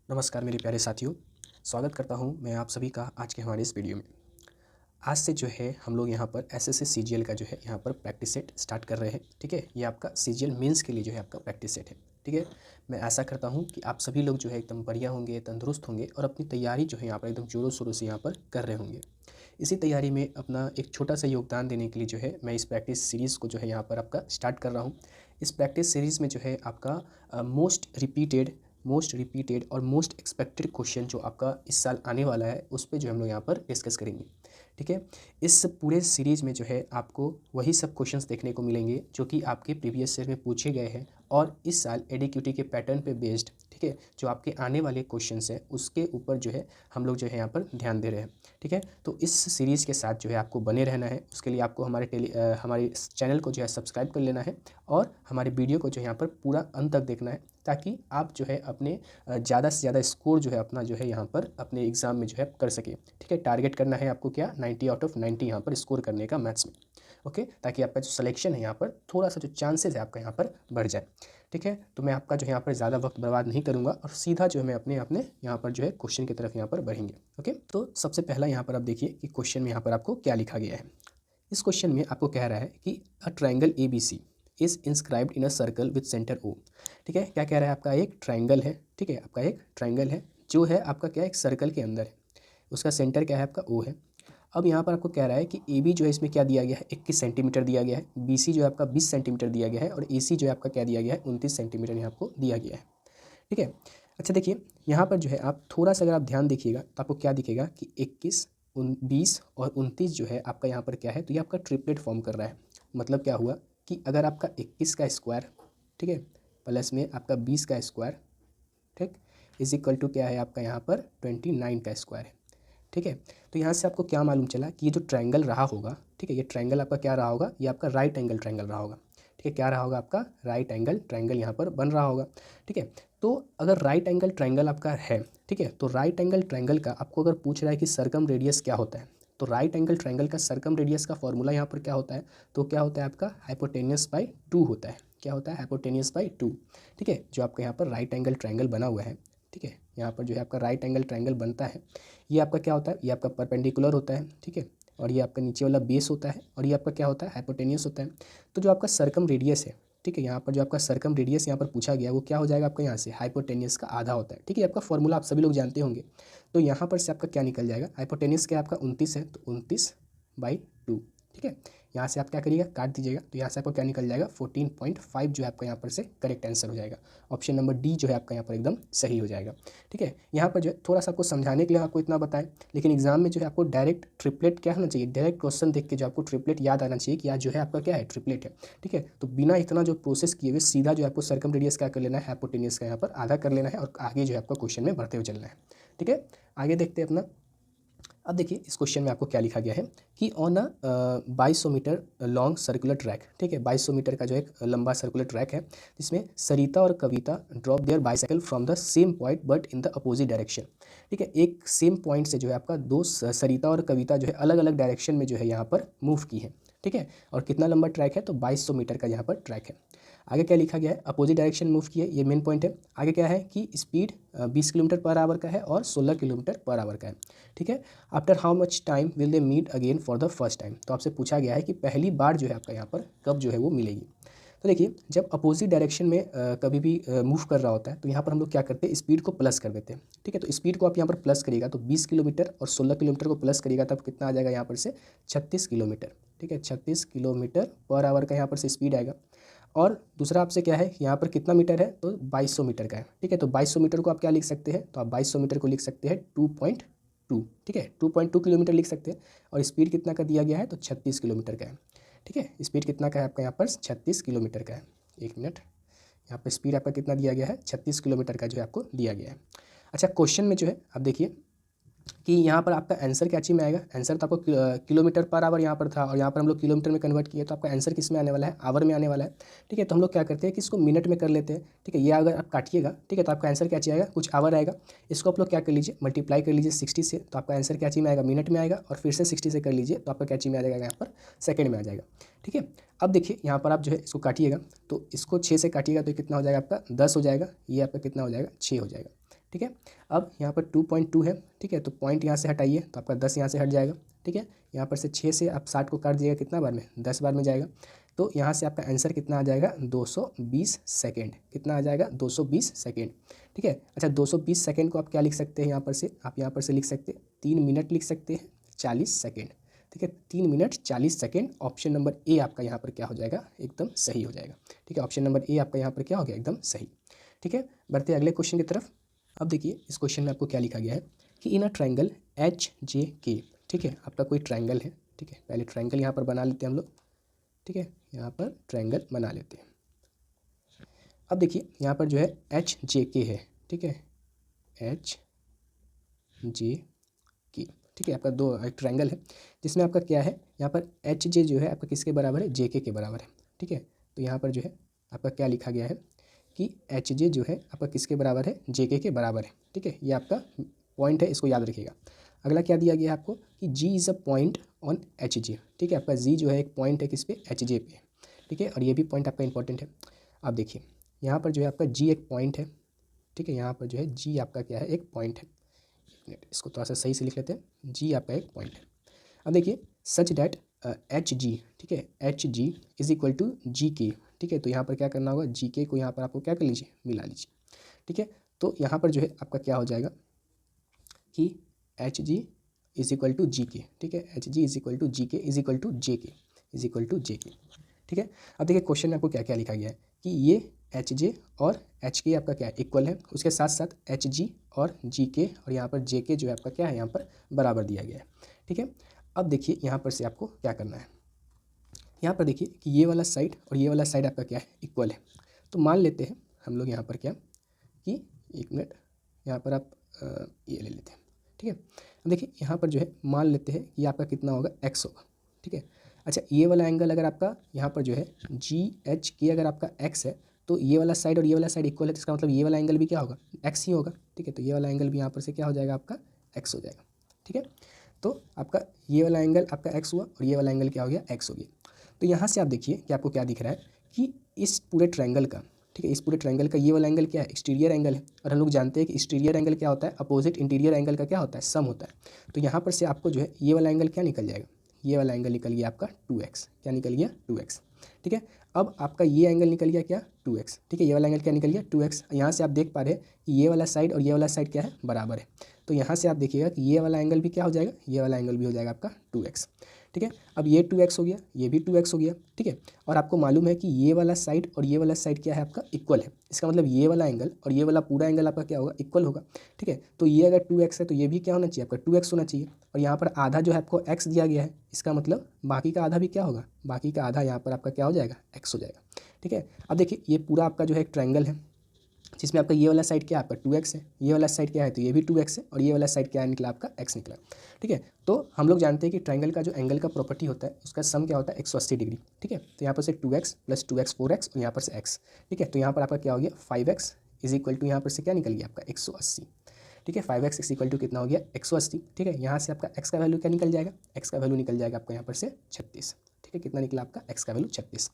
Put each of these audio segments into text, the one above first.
नमस्कार मेरे प्यारे साथियों, स्वागत करता हूं मैं आप सभी का आज के हमारे इस वीडियो में। आज से जो है हम लोग यहाँ पर एसएससी सीजीएल का जो है यहाँ पर प्रैक्टिस सेट स्टार्ट कर रहे हैं। ठीक है, ये आपका सीजीएल मेंस के लिए जो है आपका प्रैक्टिस सेट है। ठीक है, मैं आशा करता हूँ कि आप सभी लोग जो है एकदम बढ़िया होंगे, तंदुरुस्त होंगे और अपनी तैयारी जो है यहाँ पर एकदम जोरों शोरों से यहाँ पर कर रहे होंगे। इसी तैयारी में अपना एक छोटा सा योगदान देने के लिए जो है मैं इस प्रैक्टिस सीरीज़ को जो है यहाँ पर आपका स्टार्ट कर रहा हूँ। इस प्रैक्टिस सीरीज़ में जो है आपका मोस्ट रिपीटेड और मोस्ट एक्सपेक्टेड क्वेश्चन जो आपका इस साल आने वाला है उस पे जो हम लोग यहाँ पर डिस्कस करेंगे। ठीक है, इस पूरे सीरीज़ में जो है आपको वही सब क्वेश्चंस देखने को मिलेंगे जो कि आपके प्रीवियस ईयर में पूछे गए हैं और इस साल एडीक्यूटी के पैटर्न पे बेस्ड, ठीक है, जो आपके आने वाले क्वेश्चंस हैं उसके ऊपर जो है हम लोग जो है यहाँ पर ध्यान दे रहे हैं। ठीक है, तो इस सीरीज़ के साथ जो है आपको बने रहना है। उसके लिए आपको हमारे चैनल को जो है सब्सक्राइब कर लेना है और हमारे वीडियो को जो है यहाँ पर पूरा अंत तक देखना है, ताकि आप जो है अपने ज़्यादा से ज़्यादा स्कोर जो है अपना जो है यहाँ पर अपने एग्ज़ाम में जो है कर सके। ठीक है, टारगेट करना है आपको क्या, 90 आउट ऑफ 90 यहाँ पर स्कोर करने का मैथ्स में। ओके, ताकि आपका जो सिलेक्शन है यहाँ पर थोड़ा सा जो चांसेस है आपका यहाँ पर बढ़ जाए। ठीक है, तो मैं आपका जो यहाँ पर ज़्यादा वक्त बर्बाद नहीं करूँगा और सीधा जो है मैं अपने अपने यहाँ पर जो है क्वेश्चन की तरफ यहाँ पर बढ़ेंगे। ओके, तो सबसे पहला यहाँ पर आप देखिए कि क्वेश्चन में यहाँ पर आपको क्या लिखा गया है। इस क्वेश्चन में आपको कह रहा है कि a triangle A B C is inscribed in a circle with centre O. ठीक है, क्या कह रहा है, आपका एक ट्राइंगल है। ठीक है, आपका एक ट्राइंगल है जो है आपका क्या, एक सर्कल के अंदर है, उसका सेंटर क्या है, आपका ओ है। अब यहाँ पर आपको कह रहा है कि ए बी जो है इसमें क्या दिया गया है, 21 सेंटीमीटर दिया गया है, बी सी जो है आपका 20 सेंटीमीटर दिया गया है और ए सी जो है आपका क्या दिया गया है, 29 सेंटीमीटर यहाँ आपको दिया गया है। ठीक है, अच्छा देखिए यहाँ पर जो है आप थोड़ा सा अगर आप ध्यान देखिएगा तो आपको क्या दिखेगा कि 21, 20 और 29 जो है आपका यहाँ पर क्या है, तो ये आपका ट्रिपलेट फॉर्म कर रहा है। मतलब क्या हुआ कि अगर आपका 21 का स्क्वायर, ठीक है, प्लस में आपका 20 का स्क्वायर, ठीक, इज इक्वल टू क्या है आपका यहाँ पर 29 का स्क्वायर है। ठीक है, तो यहाँ से आपको क्या मालूम चला कि ये जो ट्रायंगल रहा होगा, ठीक है, ये ट्रायंगल आपका क्या रहा होगा, ये आपका राइट एंगल ट्रायंगल रहा होगा। ठीक है, क्या रहा होगा, आपका राइट एंगल ट्रायंगल यहाँ पर बन रहा होगा। ठीक है, तो अगर राइट एंगल ट्रायंगल आपका है, ठीक है, तो राइट एंगल ट्रायंगल का आपको अगर पूछ रहा है कि सर्कम रेडियस क्या होता है, तो राइट एंगल ट्रायंगल का सर्कम रेडियस का फॉर्मूला यहाँ पर क्या होता है, तो क्या होता है आपका हाइपोटेनियस बाई 2 होता है। क्या होता है, हाइपोटेनियस बाई 2। ठीक है, जो आपका यहाँ पर राइट एंगल ट्रायंगल बना हुआ है, ठीक है, यहाँ पर जो है आपका राइट एंगल ट्रायंगल बनता है, ये आपका क्या होता है, ये आपका परपेंडिकुलर होता है। ठीक है, और ये आपका नीचे वाला बेस होता है और ये आपका क्या होता है, हाइपोटेनियस होता है। तो जो आपका सर्कम रेडियस है, ठीक है, यहाँ पर जो आपका सर्कम रेडियस यहाँ पर पूछा गया वो क्या हो जाएगा आपका, यहाँ से हाइपोटेनियस का आधा होता है। ठीक है, आपका फॉर्मूला आप सभी लोग जानते होंगे। तो यहाँ पर से आपका क्या निकल जाएगा, हाइपोटेनियस क्या आपका 29 है, तो 29/2। ठीक है, यहाँ से आप क्या करिएगा, काट दीजिएगा, तो यहाँ से आपको क्या निकल जाएगा 14.5 जो है आपका यहाँ पर से करेक्ट आंसर हो जाएगा। ऑप्शन नंबर डी जो है आपका यहाँ पर एकदम सही हो जाएगा। ठीक है, यहाँ पर जो है थोड़ा सा आपको समझाने के लिए आपको इतना बताएं, लेकिन एग्जाम में जो है आपको डायरेक्ट ट्रिपलेट क्या होना चाहिए, डायरेक्ट क्वेश्चन देख के जो आपको ट्रिपलेट याद आना चाहिए कि आज जो है आपका क्या है, ट्रिपलेट है। ठीक है, तो बिना इतना जो प्रोसेस किए हुए सीधा जो आपको सर्कम रेडियस क्या कर लेना है, हाइपोटेनियस का यहाँ पर आधा कर लेना है और आगे जो है आपका क्वेश्चन में बढ़ते हुए चलना है। ठीक है, आगे देखते हैं अपना। अब देखिए इस क्वेश्चन में आपको क्या लिखा गया है कि on a 2200 metre long circular track, ठीक है, 2200 मीटर का जो एक लंबा सर्कुलर ट्रैक है जिसमें सरिता और Kavita drop their bicycle from the same point but in the opposite direction. ठीक है, एक सेम पॉइंट से जो है आपका दो सरिता और कविता जो है अलग अलग डायरेक्शन में जो है यहाँ पर मूव की है। ठीक है, और कितना लंबा ट्रैक है, तो 2200 मीटर का यहाँ पर ट्रैक है। आगे क्या लिखा गया है, अपोजिट डायरेक्शन मूव की है, ये मेन पॉइंट है। आगे क्या है कि स्पीड 20 किलोमीटर पर आवर का है और 16 किलोमीटर पर आवर का है। ठीक है, after how much time will they meet again for the first time. तो आपसे पूछा गया है कि पहली बार जो है आपका यहाँ पर कब जो है वो मिलेगी। तो देखिए जब अपोजिट डायरेक्शन में कभी भी मूव कर रहा होता है तो यहाँ पर हम लोग क्या करते हैं, स्पीड को प्लस कर देते हैं। ठीक है, तो स्पीड को आप यहाँ पर प्लस करिएगा तो 20 किलोमीटर और 16 किलोमीटर को प्लस करिएगा तब कितना आ जाएगा यहाँ पर से 36 किलोमीटर। ठीक है, 36 किलोमीटर पर आवर का यहाँ पर से स्पीड आएगा। और दूसरा आपसे क्या है, यहाँ पर कितना मीटर है, तो 2200 मीटर का है। ठीक है, तो 2200 मीटर को आप क्या लिख सकते हैं, तो आप 2200 मीटर को लिख सकते हैं 2.2। ठीक है, 2.2 किलोमीटर लिख सकते हैं। और स्पीड कितना का दिया गया है, तो 36 किलोमीटर का है। ठीक है, स्पीड कितना का है आपका यहाँ पर 36 किलोमीटर का है। एक मिनट, यहाँ पर स्पीड आपका कितना दिया गया है, 36 किलोमीटर का जो है आपको दिया गया है। अच्छा क्वेश्चन में जो है आप देखिए कि यहाँ पर आपका आंसर क्या चीज़ में आएगा, आंसर तो आपको किलोमीटर पर आवर यहाँ पर था और यहाँ पर हम लोग किलोमीटर में कन्वर्ट किए, तो आपका आंसर किस में आने वाला है, आवर में आने वाला है। ठीक है, तो हम लोग क्या करते हैं कि इसको मिनट में कर लेते हैं। ठीक है, ये अगर आप काटिएगा, ठीक है, तो आपका आंसर क्या चाहिए आएगा, कुछ आवर आएगा। इसको आप लोग क्या कर लीजिए, मल्टीप्लाई कर लीजिए 60 से, तो आपका आंसर क्या चीज़ में आएगा, मिनट में आएगा। और फिर से 60 से कर लीजिए तो आपका क्या चीज़ में आ जाएगा, यहाँ पर सेकेंड में आ जाएगा। ठीक है, अब देखिए यहाँ पर आप जो है इसको काटिएगा, तो इसको 6 से काटिएगा तो कितना हो जाएगा आपका 10 हो जाएगा, ये आपका कितना हो जाएगा 6 हो जाएगा। ठीक है। अब यहाँ पर 2.2 है, ठीक है, तो पॉइंट यहाँ से हटाइए तो आपका 10 यहाँ से हट जाएगा, ठीक है। यहाँ पर से 6 से आप 60 को काट दिएगा कितना बार में, 10 बार में जाएगा, तो यहाँ से आपका आंसर कितना आ जाएगा 220 सेकेंड। कितना आ जाएगा 220 सेकेंड, ठीक है। अच्छा 220 सेकेंड को आप क्या लिख सकते हैं यहाँ पर से, आप यहाँ पर से लिख सकते हैं 3 मिनट लिख सकते हैं 40 सेकेंड, ठीक है। 3 minute 40 second, option number A आपका यहाँ पर क्या हो जाएगा, एकदम सही हो जाएगा, ठीक है। ऑप्शन नंबर ए आपका यहाँ पर क्या हो गया, एकदम सही, ठीक है। बढ़ते अगले क्वेश्चन की तरफ। अब देखिए इस क्वेश्चन में आपको क्या लिखा गया है कि इन अ ट्रायंगल HJK, ठीक है, आपका कोई ट्रायंगल है, ठीक है। पहले ट्रायंगल यहाँ पर बना लेते हैं हम लोग, ठीक है, यहाँ पर ट्रायंगल बना लेते हैं। अब देखिए यहाँ पर जो है HJK है, ठीक है, HJK, ठीक है। आपका दो एक ट्रायंगल है जिसमें आपका क्या है, यहाँ पर HJ जो है आपका किसके बराबर है, JK के बराबर है, ठीक है। तो यहाँ पर जो है आपका क्या लिखा गया है कि HJ जो है आपका किसके बराबर है, JK के बराबर है, ठीक है। ये आपका पॉइंट है, इसको याद रखिएगा। अगला क्या दिया गया है आपको कि G is a point on HJ, ठीक है। आपका G जो है एक पॉइंट है किस पे, HJ पे, ठीक है। और ये भी पॉइंट आपका इंपॉर्टेंट है। आप देखिए यहाँ पर जो है आपका G एक पॉइंट है, ठीक है। यहाँ पर जो है G आपका क्या है, एक पॉइंट है। इसको थोड़ा सा सही से लिख लेते हैं, G आपका एक पॉइंट है। अब देखिए सच डैट HG, ठीक है, HG is equal to GK, ठीक है। तो यहाँ पर क्या करना होगा, GK को यहाँ पर आपको क्या कर लीजिए, मिला लीजिए, ठीक है। तो यहाँ पर जो है आपका क्या हो जाएगा कि HG is equal to GK, ठीक है। HG is equal to GK is equal to JK is equal to JK, ठीक है। अब देखिए क्वेश्चन में आपको क्या क्या लिखा गया है कि ये HJ और HK आपका क्या है, इक्वल है। उसके साथ साथ HG और GK और यहाँ पर JK जो है आपका क्या है, यहाँ पर बराबर दिया गया है, ठीक है। अब देखिए यहाँ पर से आपको क्या करना है, यहाँ पर देखिए कि ये वाला साइड और ये वाला साइड आपका क्या है, इक्वल है। तो मान लेते हैं हम लोग यहाँ पर क्या कि एक मिनट यहाँ पर आप ये ले लेते हैं, ठीक है। अब देखिए यहाँ पर जो है मान लेते हैं कि आपका कितना होगा, x होगा, ठीक है। अच्छा ये वाला एंगल अगर आपका यहाँ पर जो है GHK अगर आपका x है, तो ये वाला साइड और ये वाला साइड इक्वल है, तो इसका मतलब ये वाला एंगल भी क्या होगा, x ही होगा, ठीक है। तो ये वाला एंगल भी यहाँ पर से क्या हो जाएगा, आपका x हो जाएगा, ठीक है। तो आपका ये वाला एंगल आपका x हुआ और ये वाला एंगल क्या हो गया, x हो गया। तो यहाँ से आप देखिए कि आपको क्या दिख रहा है कि इस पूरे ट्रायंगल का, ठीक है, इस पूरे ट्रायंगल का ये वाला एंगल क्या है, एक्सटीरियर एंगल है। और हम लोग जानते हैं कि एक्सटीरियर एंगल क्या होता है, अपोजिट इंटीरियर एंगल का क्या होता है, सम होता है। तो यहाँ पर से आपको जो है ये वाला एंगल क्या निकल जाएगा, ये वाला एंगल निकल गया आपका 2x, क्या निकल गया 2x, ठीक है। अब आपका ये एंगल निकल गया क्या 2x, ठीक है। ये वाला एंगल क्या निकल गया 2x। यहाँ से आप देख पा रहे हैं कि ये वाला साइड और ये वाला साइड क्या है, बराबर है। तो यहाँ से आप देखिएगा कि ये वाला एंगल भी क्या हो जाएगा, ये वाला एंगल भी हो जाएगा आपका 2x, ठीक है। अब ये 2x हो गया, ये भी 2x हो गया, ठीक है। और आपको मालूम है कि ये वाला साइड और ये वाला साइड क्या है, आपका इक्वल है। इसका मतलब ये वाला एंगल और ये वाला पूरा एंगल आपका क्या होगा, इक्वल होगा, ठीक है। तो ये अगर 2x है तो ये भी क्या होना चाहिए, आपका 2x होना चाहिए। और यहाँ पर आधा जो है आपको x दिया गया है, इसका मतलब बाकी का आधा भी क्या होगा, बाकी का आधा यहाँ पर आपका क्या हो जाएगा, x हो जाएगा, ठीक है। अब देखिए ये पूरा आपका जो है एक ट्रायंगल है जिसमें आपका ये वाला साइड क्या है, आपका 2x है, ये वाला साइड क्या है, तो ये भी 2x है, और ये वाला साइड क्या है निकला, आपका x निकला, ठीक है। तो हम लोग जानते हैं कि ट्रायंगल का जो एंगल का प्रॉपर्टी होता है उसका सम क्या होता है, 180 डिग्री, ठीक है। तो यहाँ पर से 2x प्लस 2x 4x और यहाँ पर से x, ठीक है। तो यहाँ पर आपका क्या हो गया 5x इज इक्वल टू यहाँ पर से क्या निकल गया आपका 180, ठीक है। 5x इज इक्वल टू कितना हो गया 180, ठीक है। यहाँ से आपका x का वैल्यू क्या निकल जाएगा, x का वैल्यू निकल जाएगा आपका यहाँ पर से 36, ठीक है। कितना निकला आपका x का वैल्यू 36।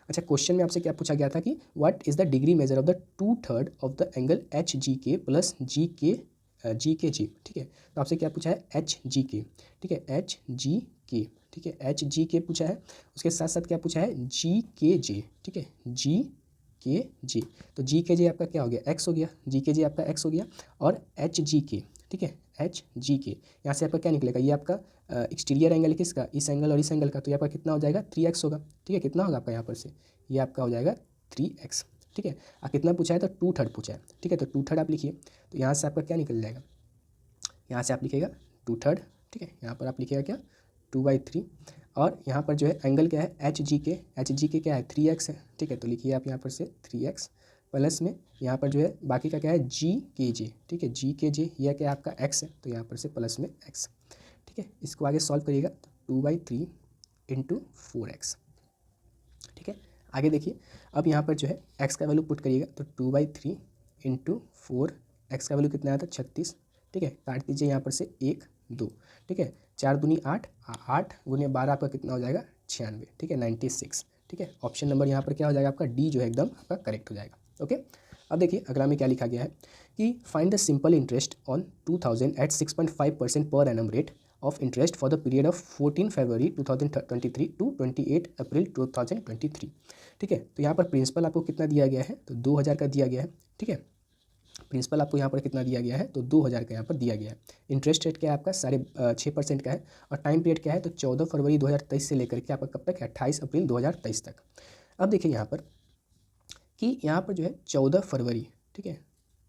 अच्छा क्वेश्चन में आपसे क्या पूछा गया था कि what is the degree measure of the 2/3 of the angle HGK plus GKG, ठीक है। तो आपसे क्या पूछा है HGK, ठीक है, HGK, ठीक है, HGK पूछा है। उसके साथ साथ क्या पूछा है GKJ, ठीक है, GKJ। तो GKJ आपका क्या हो गया x हो गया, GKJ आपका x हो गया। और HGK, ठीक है, HGK यहाँ से आपका क्या निकलेगा, ये आपका एक्सटीरियर एंगल किसका, इस एंगल और इस एंगल का, तो ये आपका कितना हो जाएगा 3x होगा, ठीक है। कितना होगा आपका यहाँ पर से, ये आपका हो जाएगा 3x, ठीक है। कितना पूछा है तो 2/3 पूछा है, ठीक है। तो 2/3 आप लिखिए, तो यहाँ से आपका क्या निकल जाएगा, यहाँ से आप लिखिएगा 2/3, ठीक है। यहाँ पर आप लिखिएगा क्या 2/3। और यहाँ पर जो है एंगल क्या है HGK क्या है 3x है, ठीक है। तो लिखिए आप यहाँ पर से 3x प्लस में यहाँ पर जो है बाकी का क्या है GKJ, ठीक है, GKJ यह क्या है आपका x है, तो यहाँ पर से प्लस में x, ठीक है। इसको आगे सॉल्व करिएगा तो 2/3 इंटू 4x, ठीक है। आगे देखिए अब यहाँ पर जो है x का वैल्यू पुट करिएगा तो 2/3 इंटू 4, एक्स का वैल्यू कितना आया था 36, ठीक है। काट दीजिए यहाँ पर से 1 2, ठीक है। 4 दूनी 8, 8 गुने 12 आपका कितना हो जाएगा 96, ठीक है, 96, ठीक है। ऑप्शन नंबर यहाँ पर क्या हो जाएगा आपका डी जो है एकदम आपका करेक्ट हो जाएगा, ओके। अब देखिए अगला में क्या लिखा गया है कि find the simple interest on 2000 at 6.5% per annum rate of interest for the period of 14 February 2023 to 28 April 2023। ठीक है, तो यहाँ पर प्रिंसिपल आपको कितना दिया गया है, तो 2000 का दिया गया है। ठीक है, प्रिंसिपल आपको यहाँ पर कितना दिया गया है, तो 2000 का यहाँ पर दिया गया है। इंटरेस्ट रेट क्या है आपका 6.5% का है, और टाइम पीरियड क्या है, तो 14 फरवरी 2023 से लेकर के आपका कब तक है, 28 अप्रैल 2023 तक। अब देखिए यहाँ पर कि यहाँ पर जो है 14 फरवरी, ठीक है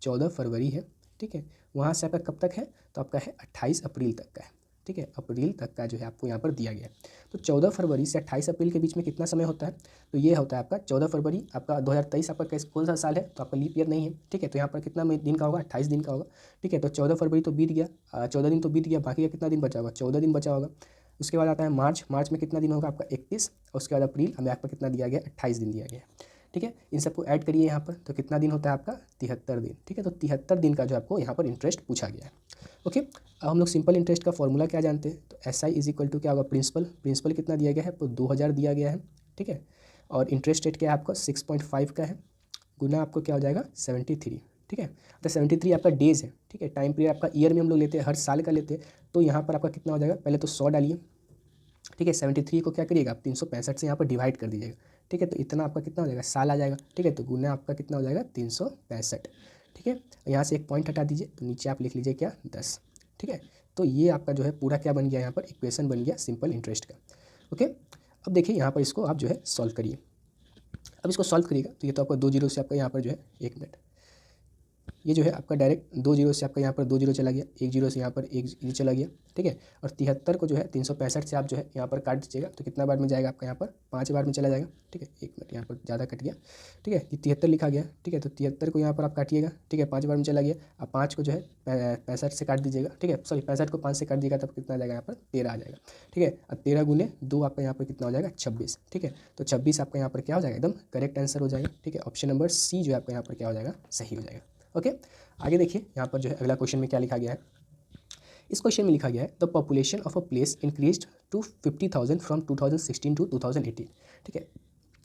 14 फरवरी है, ठीक है, वहाँ से आपका कब तक है, तो आपका है 28 अप्रैल तक का है। ठीक है, अप्रैल तक का जो है आपको यहाँ पर दिया गया है। तो 14 फरवरी से 28 अप्रैल के बीच में कितना समय होता है, तो ये होता है आपका 14 फरवरी आपका 2023 आपका कैसे कौन सा साल है, तो आपका लीप ईयर नहीं है। ठीक है, तो यहाँ पर कितना दिन का होगा, 28 दिन का होगा। ठीक है, तो 14 फरवरी तो बीत गया, 14 दिन तो बीत गया, बाकी का कितना दिन बचा होगा, 14 दिन बचा होगा। उसके बाद आता है मार्च, मार्च में कितना दिन होगा आपका 31, और उसके बाद अप्रैल हमें आपका कितना दिया गया, 28 दिन दिया गया। ठीक है, इन सबको ऐड करिए यहाँ पर, तो कितना दिन होता है आपका 73 दिन। ठीक है, तो 73 दिन का जो आपको यहाँ पर इंटरेस्ट पूछा गया है। ओके, अब हम लोग सिंपल इंटरेस्ट का फॉर्मूला क्या जानते हैं, तो S I is equal to क्या होगा, प्रिंसिपल कितना दिया गया है, तो 2000 दिया गया है। ठीक है, और इंटरेस्ट रेट क्या है आपका 6.5 का है, गुना आपको क्या हो जाएगा 73। ठीक है, तो 73 आपका डेज है। ठीक है, टाइम पीरियड आपका ईयर में हम लोग लेते हैं, हर साल का लेते हैं, तो यहाँ पर आपका कितना हो जाएगा, पहले तो 100 डालिए। ठीक है, 73 को क्या करिएगा आप 365 से यहाँ पर डिवाइड कर दीजिएगा। ठीक है, तो इतना आपका कितना हो जाएगा, साल आ जाएगा। ठीक है, तो गुना आपका कितना हो जाएगा 365। ठीक है, यहाँ से एक पॉइंट हटा दीजिए, तो नीचे आप लिख लीजिए क्या 10। ठीक है, तो ये आपका जो है पूरा क्या बन गया, यहाँ पर इक्वेशन बन गया सिंपल इंटरेस्ट का। ओके, अब देखिए यहाँ पर इसको आप जो है सॉल्व करिए। अब इसको सॉल्व करिएगा तो ये तो आपका 2 जीरो से आपका यहाँ पर जो है, एक मिनट, ये जो है आपका डायरेक्ट 2 जीरो से आपका यहाँ पर 2 जीरो चला गया, 1 जीरो से यहाँ पर 1 जीरो चला गया। ठीक है, और 73 को जो है 365 से आप जो है यहाँ पर काट दीजिएगा, तो कितना बार में जाएगा आपका यहाँ पर 5 बार में चला जाएगा। ठीक है, एक मिनट यहाँ पर ज़्यादा कट गया। ठीक है, ये 73 लिखा गया। ठीक है, तो 73 को यहाँ पर आप काटिएगा। ठीक है, 5 बार में चला गया, अब 5 को जो है 65 से काट दीजिएगा। ठीक है, सॉरी 65 को 5 से काट दीजिएगा, तब कितना आ जाएगा यहाँ पर 13 आ जाएगा। ठीक है, अब 13 गुने 2 आपका यहाँ पर कितना हो जाएगा 26। ठीक है, तो 26 आपका यहाँ पर क्या हो जाएगा, एकदम करेक्ट आंसर हो जाएगा। ठीक है, ऑप्शन नंबर सी जो है आपका यहाँ पर क्या हो जाएगा, सही हो जाएगा। ओके, आगे देखिए यहाँ पर जो है अगला क्वेश्चन में क्या लिखा गया है। इस क्वेश्चन में लिखा गया है the population of a place increased to 50,000 from 2016 to 2018। ठीक है,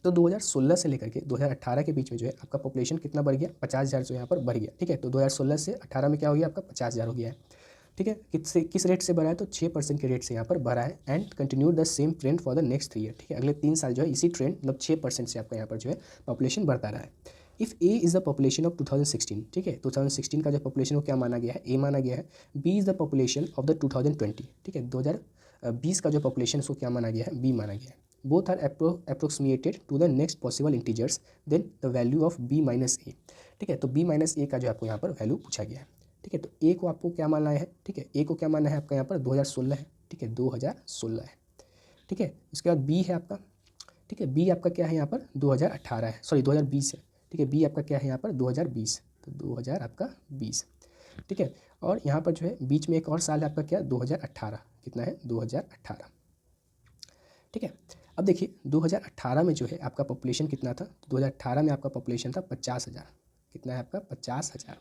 तो 2016 से लेकर के 2018 के बीच में जो है आपका पॉपुलेशन कितना बढ़ गया, 50,000 जो यहाँ पर बढ़ गया। ठीक है, तो 2016 से 18 में क्या हो गया आपका 50,000 हो गया है। ठीक है, किस रेट से बढ़ा है, तो 6% के रेट से यहाँ पर बढ़ा है, and continue the same trend for the next 3 year. ठीक है, अगले 3 साल जो है इसी ट्रेंड मतलब 6% से आपका यहाँ पर जो है पॉपुलेशन बढ़ता रहा है। If A is the population of 2016, ठीक है 2016 का जो पॉपुलेशन वो क्या माना गया है, ए माना गया है। B is the population of the 2020, ठीक है 2020 का जो पॉपुलेशन उसको क्या माना गया है, बी माना गया है। Both are approximated to the next possible integers, then the value of B minus A. ठीक है, तो बी माइनस ए का जो आपको यहाँ पर वैल्यू पूछा गया है। ठीक है, तो ए को आपको क्या मानना है, ठीक है ए को क्या मानना है आपका यहाँ पर 2016 है। ठीक है, 2016 है। ठीक है, उसके बाद बी है आपका, ठीक है बी आपका क्या है यहाँ पर 2018 है, सॉरी 2020 है। ठीक है, बी आपका क्या है यहाँ पर 2020, तो 2000 आपका 20। ठीक है, और यहाँ पर जो है बीच में एक और साल है आपका क्या 2018, कितना है 2018। ठीक है, अब देखिए 2018 में जो है आपका पॉपुलेशन कितना था, 2018 में आपका पॉपुलेशन था 50,000, कितना है आपका 50,000।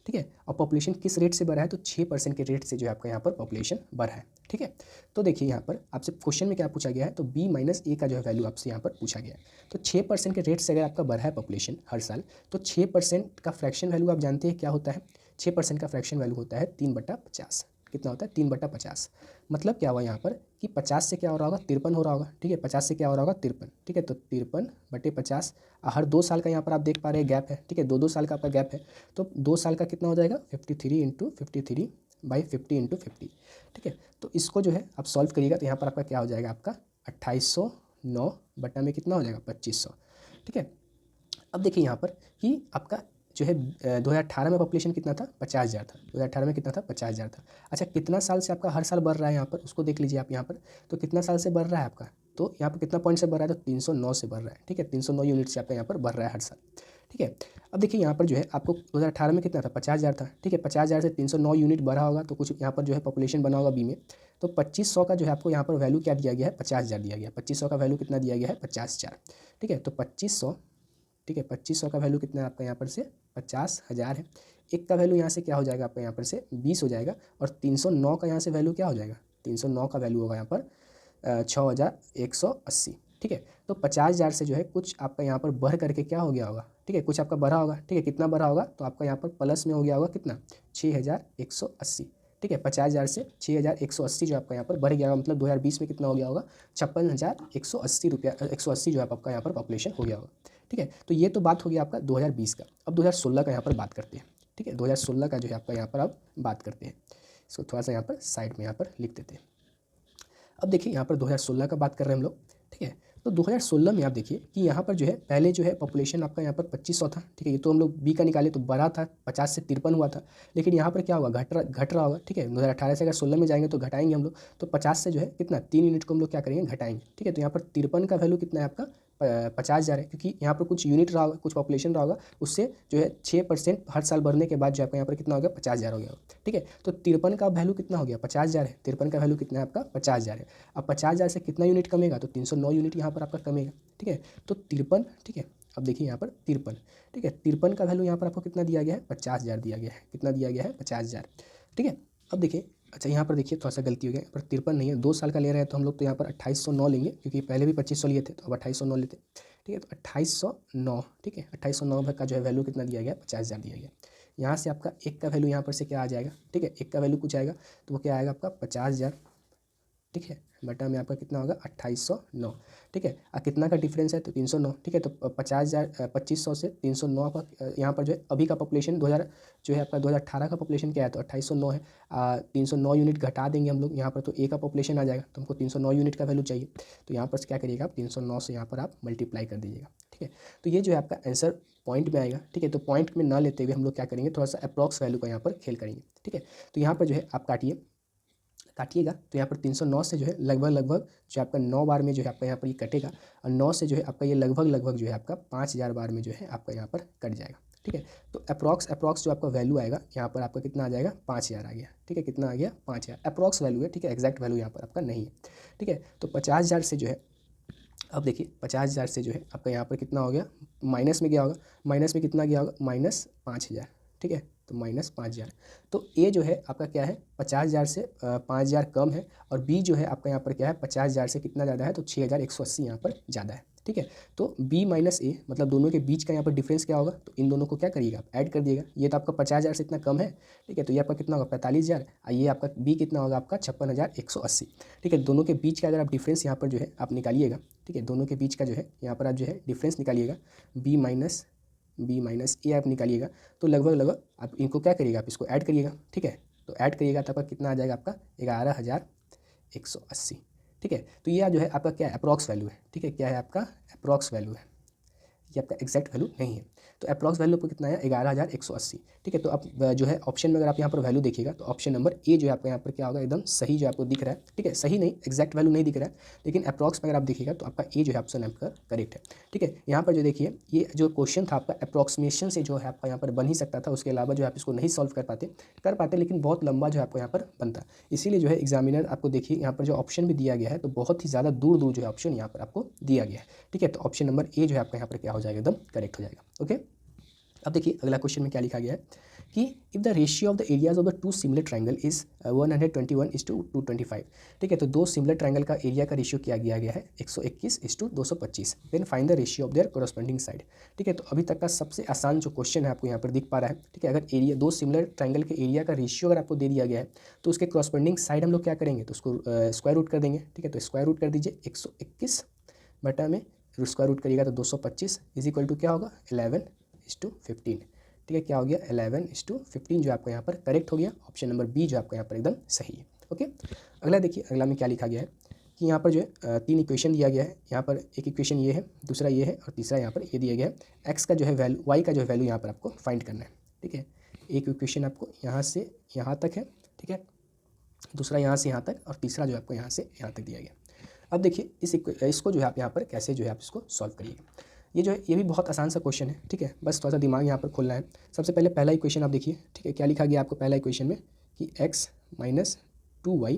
ठीक है, और पॉपुलेशन किस रेट से बढ़ा है, तो 6% के रेट से जो है आपका यहाँ पर पॉपुलेशन बढ़ा है। ठीक है, तो देखिए यहाँ पर आपसे क्वेश्चन में क्या पूछा गया है, तो बी माइनस ए का जो है वैल्यू आपसे यहाँ पर पूछा गया है। तो 6% के रेट से अगर आपका बढ़ा है पॉपुलेशन हर साल, तो 6% का फ्रैक्शन वैल्यू आप जानते हैं क्या होता है, 6% का फ्रैक्शन वैल्यू होता है 3/50। कितना होता है 3/50। मतलब क्या हुआ यहाँ पर कि 50 से क्या हो रहा होगा 53 हो रहा होगा। ठीक है, 50 से क्या हो रहा होगा 53। ठीक है, तो 53/50, हर 2 साल का यहाँ पर आप देख पा रहे हैं गैप है। ठीक है, 2-2 साल का आपका गैप है, तो 2 साल का कितना हो जाएगा 53 × 53/50 × 50। ठीक है, तो इसको जो है आप सॉल्व करिएगा, तो यहाँ पर आपका क्या हो जाएगा आपका 2809 बटा में कितना हो जाएगा 2500। ठीक है, अब देखिए यहाँ पर कि आपका जो है 2018 में पॉपुलेशन कितना था 50,000 था, 2018 में कितना था 50,000 था। अच्छा, कितना साल से आपका हर साल बढ़ रहा है यहाँ पर, उसको देख लीजिए आप यहाँ पर, तो कितना साल से बढ़ रहा है आपका, तो यहाँ पर कितना पॉइंट से बढ़ रहा है, तो 309 से बढ़ रहा है। ठीक है, 309 यूनिट से आपका यहाँ पर बढ़ रहा है हर साल। ठीक है, अब देखिए यहाँ पर जो है आपको 2018 में कितना था 50,000 था। ठीक है, 50,000 से 309 यूनिट बढ़ा होगा, तो कुछ यहाँ पर जो है पॉपुलेशन बना होगा बी में, तो 2500 का जो है आपको यहाँ पर वैल्यू क्या दिया गया है 50,000 दिया गया है। 2500 का वैल्यू कितना दिया गया है 50,000। ठीक है, तो 2500, ठीक है 2500 का वैल्यू कितना है आपका यहाँ पर से 50,000 है। एक का वैल्यू यहाँ से क्या हो जाएगा आपका यहाँ पर से 20 हो जाएगा, और 309 का यहाँ से वैल्यू क्या हो जाएगा, 309 का वैल्यू होगा यहाँ पर 6180। ठीक है, तो 50,000 से जो है कुछ आपका यहाँ पर बढ़ करके क्या हो गया होगा। ठीक है, कुछ आपका बढ़ा होगा, ठीक है, कितना बढ़ा होगा तो आपका यहाँ पर प्लस में हो गया होगा कितना 6180, ठीक है, 50,000 से 6180 जो आपका यहाँ पर बढ़ गया होगा, मतलब 2020 में कितना हो गया होगा 56,180 रुपया 180 जो आपका यहाँ पर पॉपुलेशन हो गया होगा, ठीक है। तो ये तो बात हो गया आपका 2020 का। अब 2016 का यहाँ पर बात करते हैं, ठीक है, 2016 का जो है आपका यहाँ पर अब बात करते हैं, इसको थोड़ा सा यहाँ पर साइड में यहाँ पर लिख देते हैं। अब देखिए यहाँ पर 2016 का बात कर रहे हैं हम लोग, ठीक है। तो 2016 में आप देखिए कि यहाँ पर जो है पहले जो है पॉपुलेशन आपका यहाँ पर 2500 था, ठीक है, ये तो हम लोग बी का निकाले तो बढ़ा था, 50 से 53 हुआ था, लेकिन यहाँ पर क्या होगा घट रहा होगा, ठीक है। 2018 से अगर 16 में जाएंगे तो घटाएंगे हम लोग, तो 50 से जो है कितना 3 यूनिट को हम लोग क्या करेंगे घटाएंगे, ठीक है। तो यहाँ पर 53 का वैल्यू कितना है आपका 50,000 है, क्योंकि यहाँ पर कुछ यूनिट रहा होगा, कुछ पॉपुलेशन रहा होगा, उससे जो है 6% हर साल बढ़ने के बाद जो आपका यहाँ पर कितना हो गया 50,000 हो गया, ठीक है। तो 53 का वैल्यू कितना हो गया 50,000 है, 53 का वैल्यू कितना है आपका 50,000 है। अब 50,000 से कितना यूनिट कमेगा तो 309 यूनिट यहाँ पर आपका कमेगा, ठीक है। तो 53, ठीक है, अब देखिए यहाँ पर 53, ठीक है, 53 का वैल्यू यहाँ पर आपको कितना दिया गया है 50,000 दिया गया है, कितना दिया गया है 50,000, ठीक है। अब देखिए अच्छा यहाँ पर देखिए थोड़ा सा गलती हो गया, यहाँ पर 53 नहीं है, 2 साल का ले रहे हैं तो हम लोग तो यहाँ पर 2809 लेंगे, क्योंकि पहले भी 2500 लिए थे तो अब 2809 लेते, ठीक है। तो 2809, ठीक है, 2809 का जो है वैल्यू कितना दिया गया 50,000 दिया गया। यहाँ से आपका एक का वैल्यू यहाँ पर से क्या आ जाएगा, ठीक है, एक का वैल्यू कुछ आएगा तो वो क्या आएगा आपका 50,000, ठीक है, बटा में आपका कितना होगा 2809, ठीक है। कितना का डिफरेंस है तो 309, ठीक है। तो 50,000 2500 से 309 का यहाँ पर जो है अभी का पॉपुलेशन 2000 जो है आपका 2018 का पॉपुलेशन क्या है तो 2809 है, 309 यूनिट घटा देंगे हम लोग यहाँ पर तो ए का पॉपुलेशन आ जाएगा, तो हमको 309 यूनिट का वैल्यू चाहिए, तो यहाँ पर क्या करिएगा आप 309 से यहाँ पर आप मल्टीप्लाई कर दीजिएगा, ठीक है। तो ये जो है आपका आंसर पॉइंट में आएगा, ठीक है। तो पॉइंट में ना लेते हुए हम लोग क्या करेंगे थोड़ा सा अप्रॉक्स वैल्यू का यहाँ पर खेल करेंगे, ठीक है। तो यहाँ पर जो है आप काटिएगा तो यहाँ पर 309 से जो है लगभग जो आपका 9 बार में जो है आपका यहाँ पर ये कटेगा, और 9 से जो है आपका ये लगभग जो है आपका 5,000 बार में जो है आपका यहाँ पर कट जाएगा, ठीक है। तो अप्रॉक्स जो आपका वैल्यू आएगा यहाँ पर आपका कितना आ जाएगा 5,000 आ गया, ठीक है, कितना आ गया 5,000 अप्रॉक्स वैल्यू है, ठीक है, एग्जैक्ट वैल्यू यहाँ पर आपका नहीं है, ठीक है। तो 50,000 से जो है अब देखिए 50,000 से जो है आपका यहाँ पर कितना हो गया माइनस में गया होगा, माइनस में कितना गया होगा -5,000, ठीक है, तो -5,000। तो ए जो है आपका क्या है 50,000 से 5,000 कम है, और बी जो है आपका यहाँ पर क्या है 50,000 से कितना ज़्यादा है तो 6,180 यहाँ पर ज़्यादा है, ठीक है। तो बी माइनस ए मतलब दोनों के बीच का यहाँ पर डिफरेंस क्या होगा तो इन दोनों को क्या करिएगा आप ऐड कर दिएगा, ये तो आपका 50,000 से इतना कम है, ठीक है, तो ये आपका कितना होगा 45,000, और ये आपका बी कितना होगा आपका 56,180, ठीक है। दोनों के बीच का अगर आप डिफरेंस यहाँ पर जो है आप निकालिएगा, ठीक है, दोनों के बीच का जो है यहाँ पर आप जो है डिफरेंस निकालिएगा, बी माइनस ए आप निकालिएगा, तो लगभग आप इनको क्या करिएगा आप इसको ऐड करिएगा, ठीक है। तो ऐड करिएगा तो आपका कितना आ जाएगा आपका 11,180, ठीक है। तो ये जो है आपका क्या है अप्रॉक्स वैल्यू है, ठीक है, क्या है आपका अप्रॉक्स वैल्यू है, ये आपका एग्जैक्ट वैल्यू नहीं है। तो अप्रॉक्स वैल्यू पर कितना है 11,180, ठीक है। तो आप जो है ऑप्शन में अगर आप यहाँ पर वैल्यू देखिएगा तो ऑप्शन नंबर ए जो है आपका यहाँ पर क्या होगा एकदम सही जो आपको दिख रहा है, ठीक है, सही नहीं एग्जैक्ट वैल्यू नहीं दिख रहा है, लेकिन अप्रॉक्स में अगर आप देखिएगा तो आपका ए जो है ऑप्शन आपका करेक्ट है, ठीक है। यहाँ पर जो देखिए ये जो क्वेश्चन था आपका अप्रॉक्सीमेशन से जो है आपका यहाँ पर बन ही सकता था, उसके अलावा जो आप इसको नहीं सॉल्व कर पाते, लेकिन बहुत लंबा जो है आपको यहाँ पर बनता, इसीलिए जो है एग्जामिनर आपको देखिए यहाँ पर जो ऑप्शन भी दिया गया है तो बहुत ही ज़्यादा दूर जो है ऑप्शन यहाँ पर आपको दिया गया है, ठीक है। तो ऑप्शन नंबर ए जो है आपका यहाँ पर क्या हो जाएगा एकदम करेक्ट हो जाएगा, ओके। अब देखिए अगला क्वेश्चन में क्या लिखा गया है कि if the ratio of the areas of the two similar triangle is 121:225, ठीक है। तो दो सिमिलर ट्रायंगल का एरिया का रेशियो किया गया है 121:225, then find the ratio of their corresponding side, ठीक है। तो अभी तक का सबसे आसान जो क्वेश्चन है आपको यहाँ पर दिख पा रहा है, ठीक है। अगर एरिया दो सिमिलर ट्रायंगल के एरिया का रेशियो अगर आपको दे दिया गया है तो उसके कोरस्पॉन्डिंग साइड हम लोग क्या करेंगे तो उसको स्क्वायर रूट कर देंगे, ठीक है। तो स्क्वायर रूट कर दीजिए 121 बटा में स्क्वायर रूट करिएगा तो 225 इज इक्वल टू क्या होगा 11:15, ठीक है, क्या हो गया 11:15 जो आपका यहाँ पर करेक्ट हो गया, ऑप्शन नंबर बी जो आपका यहाँ पर एकदम सही है, ओके। अगला देखिए अगला में क्या लिखा गया है कि यहाँ पर जो है 3 इक्वेशन दिया गया है, यहाँ पर एक इक्वेशन ये है, दूसरा ये है और तीसरा यहाँ पर ये दिया गया है, एक्स का जो है वैल्यू वाई का जो है वैल्यू यहाँ पर आपको फाइंड करना है, ठीक है। एक इक्वेशन आपको यहाँ से यहाँ तक है, ठीक है, दूसरा यहाँ से यहाँ तक और तीसरा जो आपको यहाँ से यहाँ तक दिया गया। अब देखिए इसको जो है आप यहाँ पर कैसे जो है आप इसको सॉल्व करिएगा, ये जो है ये भी बहुत आसान सा क्वेश्चन है, ठीक है, बस थोड़ा सा दिमाग यहाँ पर खोलना है। सबसे पहले पहला इक्वेशन आप देखिए, ठीक है, क्या लिखा गया आपको पहला इक्वेशन में कि x - 2y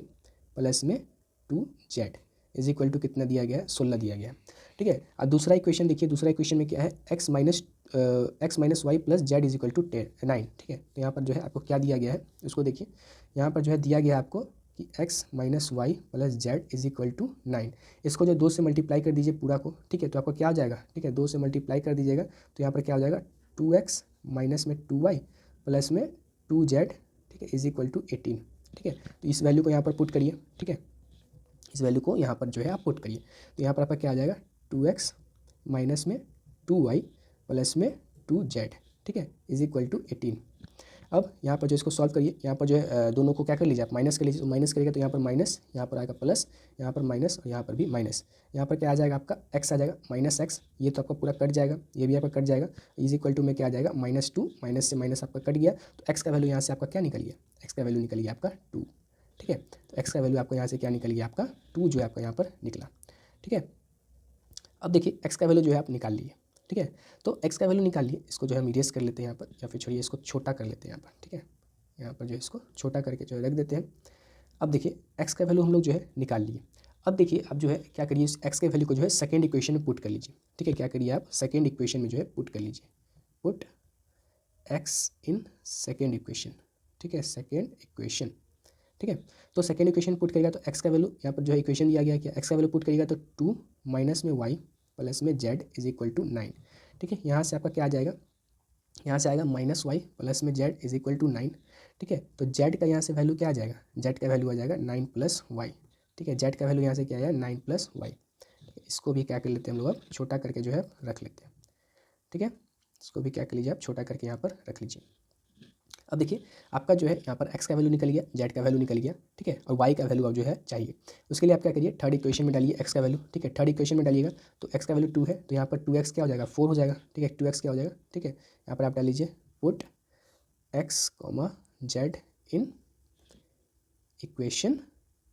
प्लस में 2z इज इक्वल टू कितना दिया गया है 16 दिया गया है, ठीक है। और दूसरा इक्वेशन देखिए, दूसरा इक्वेशन में क्या है x minus Y plus Z is equal to 9, ठीक है। तो यहाँ पर जो है आपको क्या दिया गया है उसको देखिए, यहाँ पर जो है दिया गया है आपको कि x minus Y plus Z is equal to 9। इसको जो 2 से मल्टीप्लाई कर दीजिए पूरा को, ठीक है, तो आपको क्या हो जाएगा, ठीक है, 2 से मल्टीप्लाई कर दीजिएगा तो यहाँ पर क्या हो जाएगा 2x माइनस में 2y प्लस में 2z, ठीक है, इज इक्वल टू 18। ठीक है, तो इस वैल्यू को यहाँ पर पुट करिए, ठीक है, इस वैल्यू को यहाँ पर जो है आप पुट करिए, तो यहाँ पर आपका क्या आ जाएगा 2x माइनस में 2y प्लस में 2z, ठीक है, इज इक्वल टू 18। अब यहाँ पर जो इसको सॉल्व करिए, यहाँ पर जो है दोनों को क्या कर लीजिए आप माइनस कर लीजिए, तो माइनस करिएगा तो यहाँ पर माइनस, यहाँ पर आएगा प्लस, यहाँ पर माइनस और यहाँ पर भी माइनस। यहाँ पर क्या आ जाएगा आपका x आ जाएगा माइनस एक्स, ये तो आपका पूरा कट जाएगा, ये भी आपका कट जाएगा, इज इक्वल टू में क्या आ जाएगा -2, माइनस से माइनस आपका कट गया, तो x का वैल्यू यहाँ से आपका क्या निकल गया, x का वैल्यू निकल गया आपका 2। ठीक है, तो x का वैल्यू आपका यहाँ से क्या निकल गया आपका 2 जो है आपका यहाँ पर निकला। ठीक है, अब देखिए x का वैल्यू जो है आप निकाल लिए। ठीक है, तो x का वैल्यू निकाल लिए, इसको जो है हम इरेज कर लेते हैं यहाँ पर, या फिर छोड़िए इसको छोटा कर लेते हैं यहाँ पर। ठीक है, यहाँ पर जो है इसको छोटा करके जो है रख देते हैं। अब देखिए x का वैल्यू हम लोग जो है निकाल लिए। अब देखिए अब जो है क्या करिए, इस x के वैल्यू को जो है सेकेंड इक्वेशन में पुट कर लीजिए। ठीक है, क्या करिए आप सेकेंड इक्वेशन में जो है पुट कर लीजिए, put x in second equation. ठीक है, सेकेंड इक्वेशन। ठीक है, तो सेकेंड इक्वेशन पुट करेगा तो x का वैल्यू यहाँ पर जो है इक्वेशन दिया गया क्या, x का वैल्यू पुट करेगा तो 2 माइनस में y प्लस में z इज इक्वल टू 9। ठीक है, यहाँ से आपका क्या आ जाएगा, यहाँ से आएगा माइनस वाई प्लस में z इज इक्वल टू 9। ठीक है, तो z का यहाँ से वैल्यू क्या आ जाएगा, z का वैल्यू आ जाएगा 9 प्लस वाई। ठीक है, z का वैल्यू यहाँ से क्या आया 9 प्लस वाई। इसको भी क्या कर लेते हैं हम लोग अब छोटा करके जो है रख लेते हैं। ठीक है, इसको भी क्या कर लीजिए आप छोटा करके यहाँ पर रख लीजिए। अब देखिए आपका जो है यहाँ पर x का वैल्यू निकल गया, z का वैल्यू निकल गया। ठीक है, और y का वैल्यू अब जो है चाहिए, उसके लिए आप क्या करिए थर्ड इक्वेशन में डालिए x का वैल्यू। ठीक है, थर्ड इक्वेशन में डालिएगा तो x का वैल्यू 2 है, तो यहाँ पर 2x क्या हो जाएगा 4 हो जाएगा। ठीक है, 2x क्या हो जाएगा, ठीक है, यहाँ पर आप डाल लीजिए put x z in equation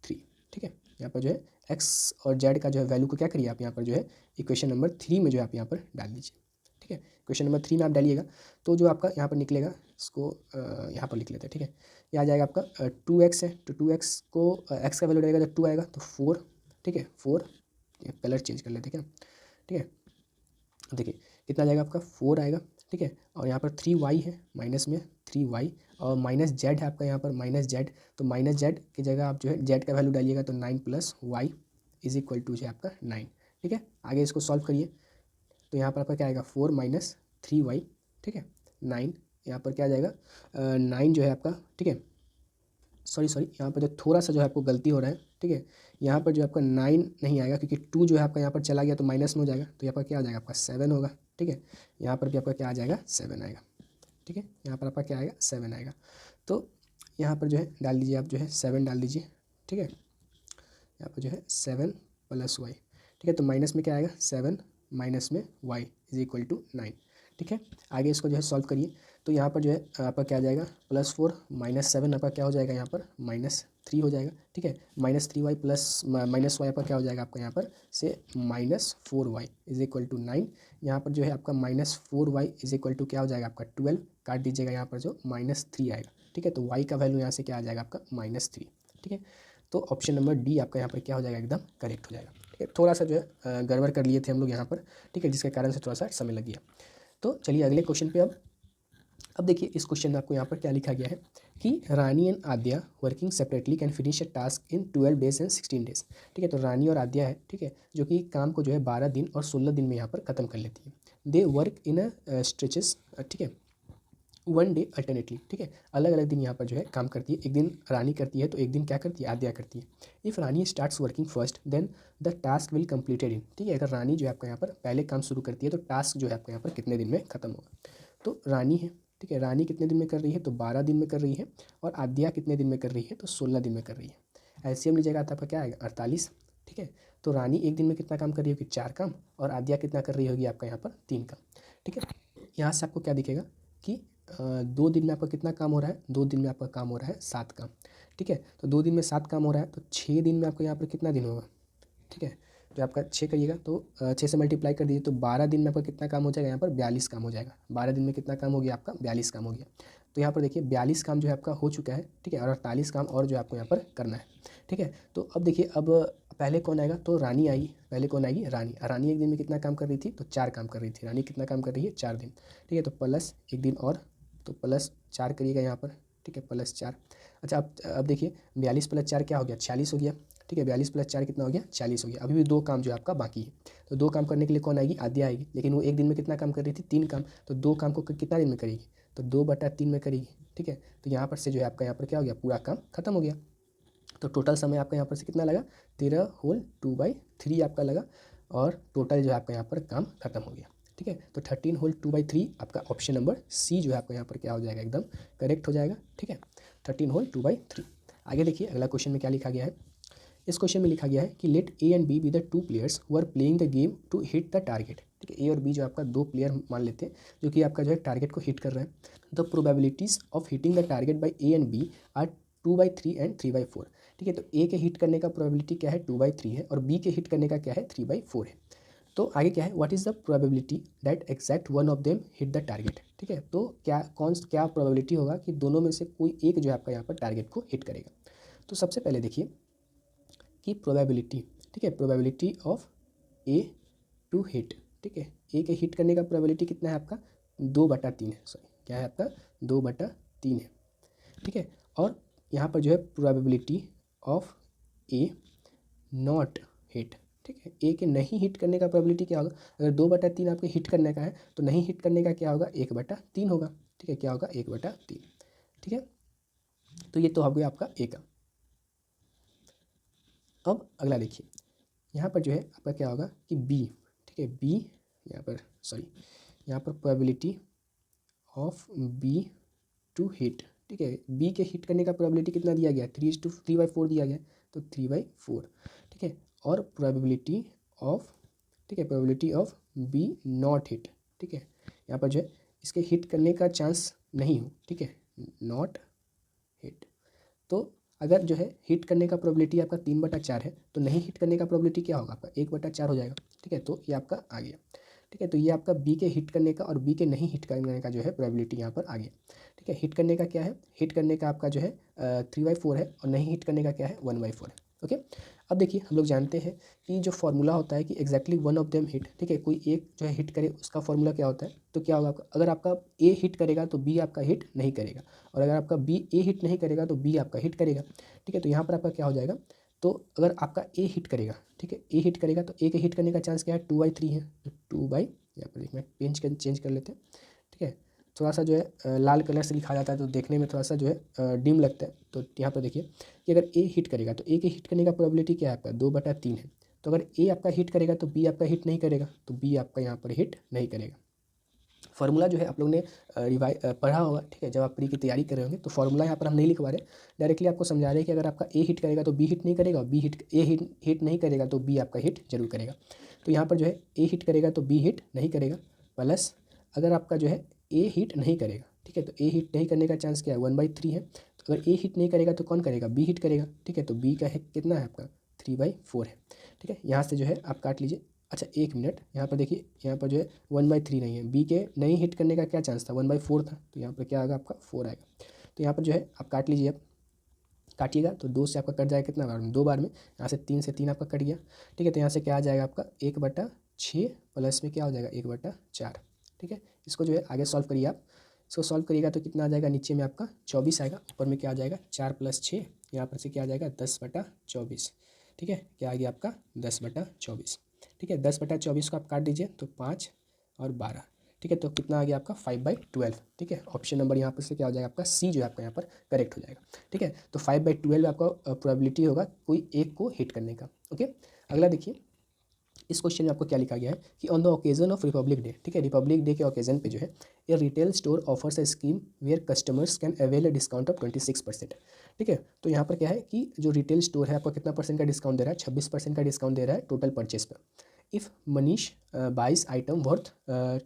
3। ठीक है, यहाँ पर जो है x और z का जो है वैल्यू को क्या करिए आप यहाँ पर जो है इक्वेशन नंबर 3 में जो है आप यहाँ पर डाल दीजिए। ठीक है, क्वेश्चन नंबर 3 में आप डालिएगा तो जो आपका यहाँ पर निकलेगा, इसको यहाँ पर लिख लेते हैं। ठीक है, ये आ जाएगा आपका 2x है, तो 2x को x का वैल्यू डालेगा तो 2 आएगा, तो 4। ठीक है, 4, कलर चेंज कर लेते हैं क्या। ठीक है, देखिए कितना जाएगा आपका 4 आएगा। ठीक है, और यहाँ पर 3y है, माइनस में 3y और माइनस z है आपका यहाँ पर -z, तो -z की जगह आप जो है z का वैल्यू डालिएगा तो 9 plus Y is equal to है आपका 9। ठीक है, आगे इसको सॉल्व करिए तो यहाँ पर आपका क्या आएगा 4 माइनस 3y। ठीक है, 9, यहाँ पर क्या आ जाएगा 9 जो है आपका। ठीक है, सॉरी यहाँ पर जो थोड़ा सा जो है आपको गलती हो रहा है। ठीक है, यहाँ पर जो आपका 9 नहीं आएगा क्योंकि 2 जो है आपका यहाँ पर चला गया तो माइनस में हो जाएगा, तो यहाँ पर क्या आ जाएगा आपका 7 होगा। ठीक है, यहाँ पर भी आपका क्या आ जाएगा 7 आएगा। ठीक है, यहाँ पर आपका क्या आएगा 7 आएगा, तो यहाँ पर जो है डाल लीजिए आप जो है 7 डाल दीजिए। ठीक है, यहाँ पर जो है 7 प्लस वाई। ठीक है, तो माइनस में क्या आएगा 7 माइनस में y इज इक्वल टू 9। ठीक है, आगे इसको जो है सॉल्व करिए तो यहाँ पर जो है आपका क्या आ जाएगा +4 माइनस 7 आपका क्या हो जाएगा यहाँ पर -3 हो जाएगा। ठीक है, -3y प्लस माइनस वाई आपका क्या हो जाएगा आपका यहाँ पर से -4y इज इक्वल टू 9। यहाँ पर जो है आपका -4y इज इक्वल टू क्या हो जाएगा आपका 12, काट दीजिएगा यहाँ पर जो -3 आएगा। ठीक है, तो y का वैल्यू यहाँ से क्या आ जाएगा आपका -3। ठीक है, तो ऑप्शन नंबर डी आपका यहाँ पर क्या हो जाएगा एकदम करेक्ट हो जाएगा। ठीक है, थोड़ा सा जो है गड़बड़ कर लिए थे हम लोग यहाँ पर। ठीक है, जिसके कारण से थोड़ा सा समय लग गया। तो चलिए अगले क्वेश्चन पे अब देखिए इस क्वेश्चन में आपको यहाँ पर क्या लिखा गया है कि Rani and Aadya working separately can finish a task in 12 days and 16 days. ठीक है, तो रानी और आद्या है, ठीक है, जो कि काम को जो है 12 दिन और 16 दिन में यहाँ पर ख़त्म कर लेती है। They work in a stretches, ठीक है, 1 डे अल्टरनेटली। ठीक है, अलग अलग दिन यहाँ पर जो है काम करती है, एक दिन रानी करती है तो एक दिन क्या करती है आद्या करती है। If Rani starts working first then the task will completed in. ठीक है, अगर रानी जो है आपका यहाँ पर पहले काम शुरू करती है तो टास्क जो है आपका यहाँ पर कितने दिन में ख़त्म होगा। तो रानी है, ठीक है, रानी कितने दिन में कर रही है तो 12 दिन में कर रही है, और आद्या कितने दिन में कर रही है तो 16 दिन में कर रही है। एलसीएम लीजिएगा तो आपका क्या आएगा 48। ठीक है, तो रानी एक दिन में कितना काम कर रही होगी 4 काम, और आद्या कितना कर रही होगी आपका यहाँ पर 3 काम। ठीक है, यहाँ से आपको क्या दिखेगा कि 2 दिन में आपका कितना काम हो रहा है, 2 दिन में आपका काम हो रहा है 7 काम। ठीक है, तो 2 दिन में 7 काम हो रहा है तो 6 दिन में आपका यहाँ पर कितना दिन होगा। ठीक है, तो आपका 6 करिएगा तो 6 से मल्टीप्लाई कर दीजिए तो 12 दिन में आपका कितना काम हो जाएगा यहाँ पर 42 काम हो जाएगा। 12 दिन में कितना काम हो गया आपका 42 काम हो गया। तो यहाँ पर देखिए 42 काम जो है आपका हो चुका है। ठीक है, और 48 काम और जो आपको यहाँ पर करना है। ठीक है, तो अब देखिए अब पहले कौन आएगा तो रानी आएगी, पहले कौन आएगी रानी। रानी एक दिन में कितना काम कर रही थी तो 4 काम कर रही थी। रानी कितना काम कर रही है 4 दिन। ठीक है, तो प्लस एक दिन और, तो +4 करिएगा यहाँ पर। ठीक है, +4। अच्छा अब देखिए 42 + 4 क्या हो गया, 46 हो गया। ठीक है, 42 + 4 कितना हो गया, 40 हो गया। अभी भी 2 काम जो है आपका बाकी है। तो 2 काम करने के लिए कौन आएगी, आद्या आएगी। लेकिन वो एक दिन में कितना काम कर रही थी, 3 काम। तो 2 काम को कितना दिन में करेगी, तो 2/3 में करेगी। ठीक है, तो यहाँ पर से जो है आपका यहाँ पर क्या हो गया, पूरा काम खत्म हो गया। तो टोटल समय आपका यहाँ पर से कितना लगा, 13 होल 2/3 आपका लगा। और टोटल जो है आपका यहाँ पर काम खत्म हो गया। ठीक है, तो 13 होल 2/3 आपका ऑप्शन नंबर सी जो है आपका यहाँ पर क्या हो जाएगा, एकदम करेक्ट हो जाएगा। ठीक है, 13 होल 2/3। आगे देखिए अगला क्वेश्चन में क्या लिखा गया है। इस क्वेश्चन में लिखा गया है कि let A and B be the 2 players who are playing the game to hit the target. ठीक है, ए और बी जो आपका 2 प्लेयर मान लेते हैं जो कि आपका जो है टारगेट को हिट कर रहे हैं। The probabilities of hitting the target by A and B are 2/3 and 3/4। ठीक है, तो ए के हिट करने का प्रोबेबिलिटी क्या है, 2/3 है, और बी के हिट करने का क्या है, 3/4 है। तो आगे क्या है, what is the probability that exact one of them hit the target. ठीक है, तो क्या प्रोबेबिलिटी होगा कि दोनों में से कोई एक जो है आपका यहाँ पर टारगेट को हिट करेगा। तो सबसे पहले देखिए कि प्रोबेबिलिटी, ठीक है, probability of A to hit. ठीक है, ए के हिट करने का प्रोबेबिलिटी कितना है आपका, 2/3 है। सॉरी, क्या है आपका, 2/3 है। ठीक है, और यहाँ पर जो है probability of A not hit. ठीक है, ए के नहीं हिट करने का प्रोबेबिलिटी क्या होगा, अगर 2/3 आपके हिट करने का है तो नहीं हिट करने का क्या होगा, 1/3 होगा। ठीक है, क्या होगा, 1/3। ठीक है, तो ये तो हो गया आपका ए का। अब अगला देखिए, यहाँ पर जो है आपका क्या होगा कि बी। ठीक है, बी यहाँ पर सॉरी यहाँ पर probability of B to hit. ठीक है, बी के हिट करने का प्रोबेबिलिटी कितना दिया गया है, 3/4 दिया गया है, तो 3/4। ठीक है, और प्रोबेबिलिटी ऑफ, ठीक है, probability of B not hit. ठीक है, यहाँ पर जो है इसके हिट करने का चांस नहीं हो। ठीक है, नॉट हिट। तो अगर जो है हिट करने का प्रोबेबिलिटी आपका 3/4 है तो नहीं हिट करने का प्रोबेबिलिटी क्या होगा आपका, 1/4 हो जाएगा। ठीक है, तो ये आपका आ गया। ठीक है, तो ये आपका बी के हिट करने का और बी के नहीं हिट करने का जो है प्रोबेबिलिटी यहाँ पर आ गया। ठीक है, हिट करने का क्या है, हिट करने का आपका जो है 3/4 है, और नहीं हिट करने का क्या है, 1/4 है। ओके, अब देखिए हम लोग जानते हैं कि जो फॉर्मूला होता है कि exactly one of them hit. ठीक है, कोई एक जो है हिट करे उसका फॉर्मूला क्या होता है, तो क्या होगा आपका, अगर आपका ए हिट करेगा तो बी आपका हिट नहीं करेगा, और अगर आपका बी ए हिट नहीं करेगा तो बी आपका हिट करेगा। ठीक है, तो यहाँ पर आपका क्या हो जाएगा, तो अगर आपका ए हिट करेगा, ठीक है, ए हिट करेगा तो ए के हिट करने का चांस क्या है, 2/3 है। तो 2 यहाँ पर देखिए चेंज कर लेते हैं। ठीक है, थोड़ा सा जो है लाल कलर से लिखा जाता है तो देखने में थोड़ा सा जो है डिम लगता है। तो यहाँ पर देखिए कि अगर ए हिट करेगा तो ए के हिट करने का प्रोबेबिलिटी क्या है आपका, 2/3 है। तो अगर ए आपका हिट करेगा तो बी आपका हिट नहीं करेगा, तो बी आपका यहाँ पर हिट नहीं करेगा। फार्मूला जो है आप लोग ने पढ़ा होगा। ठीक है, जब आप प्री की तैयारी कर रहे होंगे तो फार्मूला यहाँ पर हम नहीं लिखवा रहे, डायरेक्टली आपको समझा रहे हैं कि अगर आपका ए हिट करेगा तो बी हिट नहीं करेगा, और बी हिट नहीं करेगा तो बी आपका हिट जरूर करेगा। तो यहाँ पर जो है ए हिट करेगा तो बी हिट नहीं करेगा, प्लस अगर आपका जो है ए हिट नहीं करेगा, ठीक है, तो ए हिट नहीं करने का चांस क्या है, 1/3 है। तो अगर ए हिट नहीं करेगा तो कौन करेगा, बी हिट करेगा। ठीक है, तो बी का है कितना है आपका, 3/4 है। ठीक है, यहाँ से जो है आप काट लीजिए। अच्छा 1 मिनट, यहाँ पर देखिए, यहाँ पर जो है 1/3 नहीं है, बी के नहीं हिट करने का क्या चांस था, 1/4 था, तो यहाँ पर क्या आएगा आपका 4 आएगा। तो यहाँ पर जो है आप काट लीजिए, अब काटिएगा तो 2 से आपका कट जाएगा कितना बार में, 2 बार में। यहाँ से 3 से 3 आपका कट गया। ठीक है, तो यहाँ से क्या आ जाएगा आपका 1/6 प्लस में क्या हो जाएगा 1/4। ठीक है, इसको जो है आगे सॉल्व करिए आप। इसको सॉल्व करिएगा तो कितना आ जाएगा, नीचे में आपका 24 आएगा, ऊपर में क्या आ जाएगा 4 + 6, यहाँ पर से क्या आ जाएगा 10/24। ठीक है, क्या आ गया आपका 10/24। ठीक है, 10/24 को आप काट दीजिए तो 5 और 12। ठीक है, तो कितना आ गया आपका 5/12। ठीक है, ऑप्शन नंबर यहाँ पर से क्या हो जाएगा आपका सी जो है आपका यहाँ पर करेक्ट हो जाएगा। ठीक है, तो 5/12 आपका प्रोबेबिलिटी होगा कोई एक को हिट करने का। ओके, अगला देखिए, इस क्वेश्चन में आपको क्या लिखा गया है कि on the occasion of republic day. ठीक है, रिपब्लिक डे के ओकेजन पे जो है a retail store offers a scheme where customers can avail a discount of 26%। ठीक है, तो यहाँ पर क्या है कि जो रिटेल स्टोर है आपको कितना परसेंट का डिस्काउंट दे रहा है, 26% का डिस्काउंट दे रहा है टोटल परचेज पर। इफ़ मनीष बाइस आइटम वर्थ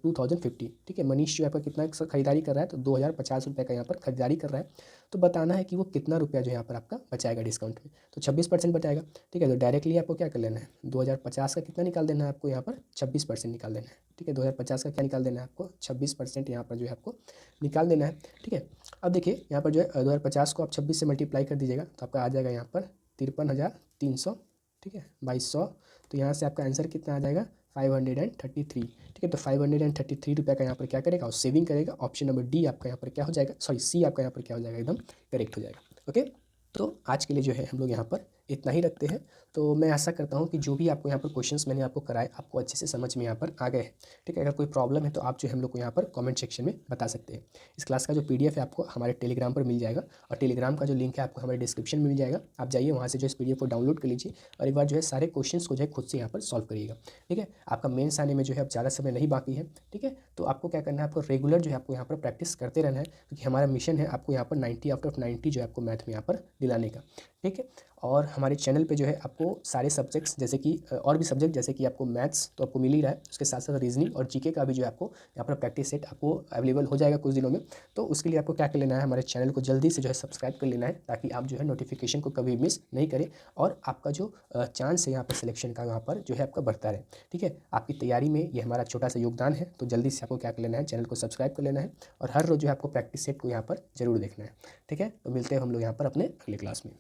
2050। ठीक है, मनीष जो आपका कितना खरीदारी कर रहा है, तो 2050 का यहाँ पर खरीदारी कर रहा है। तो बताना है कि वो कितना रुपया जो यहाँ पर आपका बचाएगा डिस्काउंट में, तो 26% बचाएगा। ठीक है, तो डायरेक्टली आपको क्या कर लेना है, 2050 का कितना निकाल देना है आपको, यहाँ पर 26% निकाल देना है। ठीक है, 2050 का क्या निकाल देना है आपको, 26% यहाँ पर जो है आपको निकाल देना है। ठीक है, अब देखिए यहाँ पर जो है 2050 को आप 26 से मल्टीप्लाई कर दीजिएगा तो आपका आ जाएगा यहाँ पर 53,300। ठीक है, 2200। तो यहाँ से आपका आंसर कितना आ जाएगा, 533, ठीक है। तो 533 रुपये का यहाँ पर क्या करेगा और सेविंग करेगा। ऑप्शन नंबर डी आपका यहाँ पर क्या हो जाएगा, सॉरी सी आपका यहाँ पर क्या हो जाएगा, एकदम करेक्ट हो जाएगा। ओके, तो आज के लिए जो है हम लोग यहाँ पर इतना ही रखते हैं। तो मैं आशा करता हूँ कि जो भी आपको यहाँ पर क्वेश्चंस मैंने आपको कराए आपको अच्छे से समझ में यहाँ पर आ गए हैं, ठीक है। अगर कोई प्रॉब्लम है तो आप जो है हम लोग को यहाँ पर कमेंट सेक्शन में बता सकते हैं। इस क्लास का जो PDF है आपको हमारे टेलीग्राम पर मिल जाएगा, और टेलीग्राम का जो लिंक है आपको हमारे डिस्क्रिप्शन में मिल जाएगा। आप जाइए वहाँ से जो इस PDF को डाउनलोड कर लीजिए और एक बार जो है सारे क्वेश्चंस को जो है खुद से यहाँ पर सॉल्व करिएगा, ठीक है। आपका मेंस आने में जो है अब ज़्यादा समय नहीं बाकी है, ठीक है। तो आपको क्या करना है, आपको रेगुलर जो है आपको यहाँ पर प्रैक्टिस करते रहना है, क्योंकि हमारा मिशन है आपको यहाँ पर 90 आउट ऑफ 90 जो है आपको मैथ में यहाँ पर दिलाने का, ठीक है। और हमारे चैनल पे जो है आपको सारे सब्जेक्ट्स जैसे कि और भी सब्जेक्ट जैसे कि आपको मैथ्स तो आपको मिल ही रहा है, उसके साथ साथ रीजनिंग और जीके का भी जो है आपको यहाँ पर प्रैक्टिस सेट आपको अवेलेबल हो जाएगा कुछ दिनों में। तो उसके लिए आपको क्या कर लेना है, हमारे चैनल को जल्दी से जो है सब्सक्राइब कर लेना है, ताकि आप जो है नोटिफिकेशन को कभी मिस नहीं करें और आपका जो चांस है यहाँ पर सिलेक्शन का यहाँ पर जो है आपका बढ़ता रहे, ठीक है। आपकी तैयारी में ये हमारा छोटा सा योगदान है। तो जल्दी से आपको क्या कर लेना है, चैनल को सब्सक्राइब कर लेना है और हर रोज़ जो है आपको प्रैक्टिस सेट को यहाँ पर जरूर देखना है, ठीक है। तो मिलते हैं हम लोग यहाँ पर अपने अगले क्लास में।